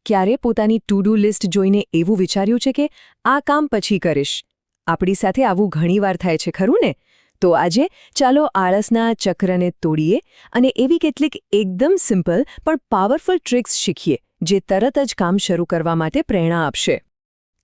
ક્યારે પોતાની to do list જોઈને એવું વિચાર્યું છે કે આ કામ પછી કરીશ? આપણી સાથે આવું ઘણીવાર થાય છે, ખરું ને? તો આજે ચાલો આળસના ચક્રને તોડીએ અને એવી કેટલીક એકદમ સિમ્પલ પણ પાવરફુલ ટ્રિક્સ શીખીએ જે તરત જ કામ શરૂ કરવા માટે પ્રેરણા આપશે.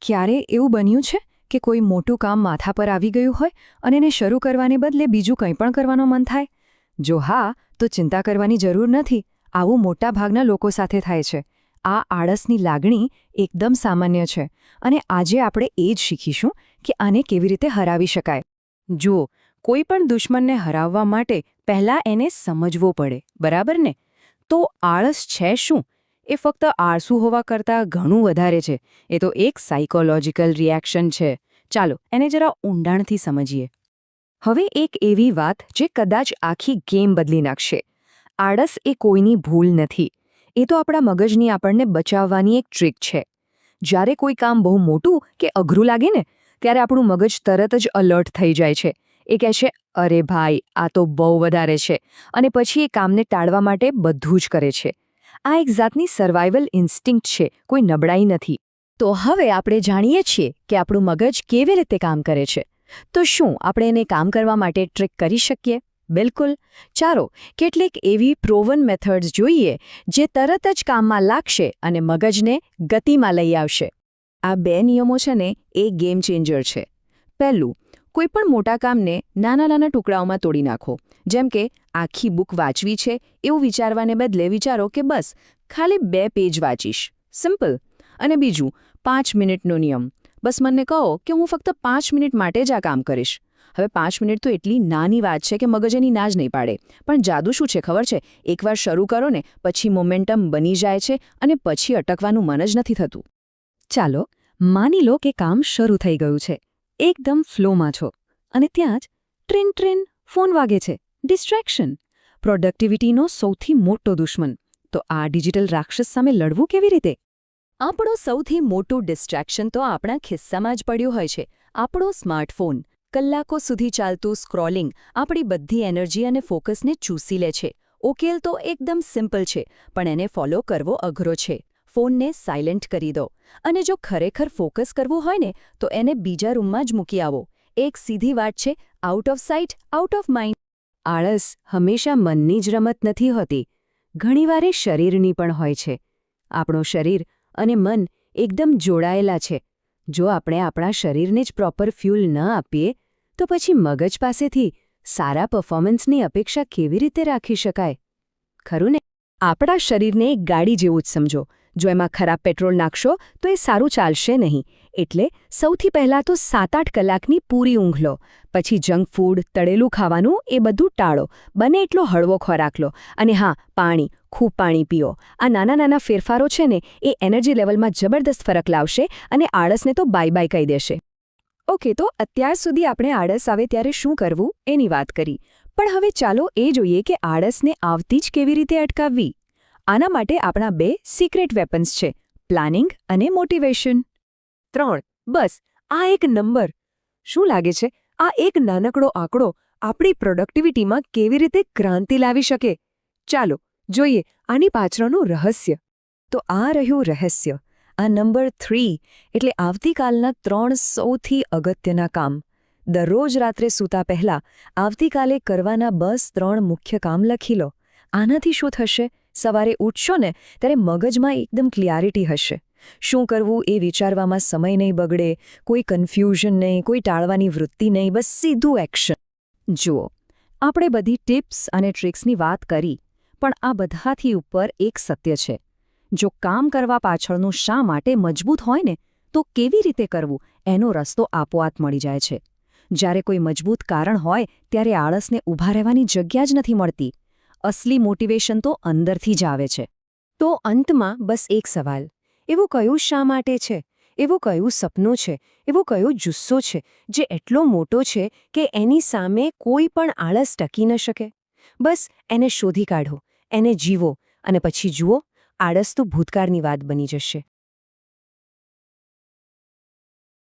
ક્યારે એવું બન્યું છે કે કોઈ મોટું કામ માથા પર આવી ગયું હોય અને એને શરૂ કરવાને બદલે બીજું કંઈ પણ કરવાનો મન થાય? જો હા, તો ચિંતા કરવાની જરૂર નથી. આવું મોટાભાગના લોકો સાથે થાય છે. આ આળસની લાગણી એકદમ સામાન્ય છે અને આજે આપણે એ જ શીખીશું કે આને કેવી રીતે હરાવી શકાય. જુઓ, કોઈ પણ દુશ્મનને હરાવવા માટે પહેલાં એને સમજવો પડે, બરાબર ને? તો આળસ છે શું? એ ફક્ત આળસુ હોવા કરતાં ઘણું વધારે છે. એ તો એક સાયકોલોજીકલ રિએક્શન છે. ચાલો એને જરા ઊંડાણથી સમજીએ. હવે એક એવી વાત જે કદાચ આખી ગેમ બદલી નાખશે. આળસ એ કોઈની ભૂલ નથી. એ તો આપણા મગજની આપણને બચાવવાની એક ટ્રીક છે. જ્યારે કોઈ કામ બહુ મોટું કે અઘરું લાગે ને, ત્યારે આપણું મગજ તરત જ અલર્ટ થઈ જાય છે. એ કહે છે, અરે ભાઈ, આ તો બહુ વધારે છે, અને પછી એ કામને ટાળવા માટે બધું જ કરે છે. આ એક જાતની સર્વાઇવલ ઇન્સ્ટિંક્ટ છે, કોઈ નબળાઈ નથી. તો હવે આપણે જાણીએ છીએ કે આપણું મગજ કેવી રીતે કામ કરે છે. તો શું આપણે એને કામ કરવા માટે ટ્રિક કરી શકીએ? બિલકુલ. ચાલો કેટલીક એવી પ્રોવન મેથડ્સ જોઈએ જે તરત જ કામમાં લાગશે અને મગજને ગતિમાં લઈ આવશે. આ 2 નિયમો છે ને, એ ગેમ ચેન્જર છે. પહેલું, કોઈપણ મોટા કામને નાના નાના ટુકડાઓમાં તોડી નાખો. જેમ કે આખી બુક વાંચવી છે એવું વિચારવાને બદલે વિચારો કે બસ ખાલી 2 પેજ વાંચીશ. સિમ્પલ. અને બીજું, 5 મિનિટનો નિયમ. બસ મને કહો કે હું ફક્ત 5 મિનિટ માટે જ આ કામ કરીશ. હવે 5 મિનિટ તો એટલી નાની વાત છે કે મગજ એની ના જ નહીં પાડે. પણ જાદુ શું છે ખબર છે? એકવાર શરૂ કરો ને, પછી મોમેન્ટમ બની જાય છે અને પછી અટકવાનું મન જ નથી થતું. ચાલો માની લો કે કામ શરૂ થઈ ગયું છે. એકદમ ફ્લોમાં છો અને ત્યાં જ ટ્રેન ટ્રેન ફોન વાગે છે. ડિસ્ટ્રેક્શન. પ્રોડક્ટિવિટીનો સૌથી મોટો દુશ્મન. તો આ ડિજિટલ રાક્ષસ સામે લડવું કેવી રીતે? આપણો સૌથી મોટું ડિસ્ટ્રેક્શન તો આપણા ખિસ્સામાં જ પડ્યું હોય છે. આપણો સ્માર્ટફોન. કલાકો સુધી ચાલતું સ્ક્રોલિંગ આપણી બધી એનર્જી અને ફોકસને ચૂસી લે છે. ઉકેલ તો એકદમ સિમ્પલ છે, પણ એને ફોલો કરવો અઘરો છે. ફોનને સાયલેન્ટ કરી દો. અને જો ખરેખર ફોકસ કરવું હોય ને, તો એને બીજા રૂમમાં જ મૂકી આવો. એક સીધી વાત છે, out of site, out of mind. આળસ હંમેશા મનની જ રમત નથી હોતી. ઘણીવાર એ શરીરની પણ હોય છે. આપણું શરીર અને મન એકદમ જોડાયેલા છે. જો આપણે આપણા શરીરને જ પ્રોપર ફ્યુલ ન આપીએ, તો પછી મગજ પાસેથી સારા પરફોર્મન્સની અપેક્ષા કેવી રીતે રાખી શકાય? ખરું ને? આપણા શરીરને એક ગાડી જેવું જ સમજો. જો એમાં ખરાબ પેટ્રોલ નાખશો તો એ સારું ચાલશે નહીં. એટલે સૌથી પહેલાં તો 7-8 કલાકની પૂરી ઊંઘ લો. પછી જંક ફૂડ, તળેલું ખાવાનું એ બધું ટાળો. બને એટલો હળવો ખોરાક લો. અને હા, પાણી, ખૂબ પાણી પીઓ. આ નાના નાના ફેરફારો છે ને, એ એનર્જી લેવલમાં જબરદસ્ત ફરક લાવશે અને આળસને તો બાય બાય કહી દેશે. ઓકે, તો અત્યાર સુધી આપણે આળસ આવે ત્યારે શું કરવું એની વાત કરી. પણ હવે ચાલો એ જોઈએ કે આળસને આવતી જ કેવી રીતે અટકાવવી. આના માટે આપણા 2 સિક્રેટ વેપન્સ છે, પ્લાનિંગ અને મોટિવેશન. 3. બસ આ એક નંબર. શું લાગે છે, આ એક નાનકડો આંકડો આપણી પ્રોડક્ટિવિટીમાં કેવી રીતે ક્રાંતિ લાવી શકે? ચાલો જોઈએ આની પાછળનું રહસ્ય. તો આ રહ્યું રહસ્ય. આ નંબર 3 એટલે આવતીકાલના 3 સૌથી અગત્યના કામ. દરરોજ રાત્રે સૂતા પહેલાં આવતીકાલે કરવાના બસ 3 મુખ્ય કામ લખી લો. આનાથી શું થશે? સવારે ઉઠશો ને, ત્યારે મગજમાં એકદમ ક્લિયરિટી હશે. શું કરવું એ વિચારવામાં સમય નહીં બગડે, કોઈ કન્ફ્યુઝન નહીં, કોઈ ટાળવાની વૃત્તિ નહીં, બસ સીધું એક્શન. જુઓ, આપણે બધી ટિપ્સ અને ટ્રિક્સની વાત કરી, પણ આ બધાથી ઉપર એક સત્ય છે. જો કામ કરવા પાછળનું શા માટે મજબૂત હોય ને, તો કેવી રીતે કરવું એનો રસ્તો આપોઆપ મળી જાય છે. જ્યારે કોઈ મજબૂત કારણ હોય ત્યારે આળસને ઊભા રહેવાની જગ્યા જ નથી મળતી. અસલી મોટિવેશન તો અંદરથી જ આવે છે. તો અંતમાં બસ એક સવાલ. એવું કયું શા માટે છે? એવું કયું સપનું છે? એવો કયો જુસ્સો છે જે એટલો મોટો છે કે એની સામે કોઈ પણ આળસ ટકી ન શકે? બસ એને શોધી કાઢો, એને જીવો, અને પછી જુઓ, આળસ તો ભૂતકાળની વાત બની જશે.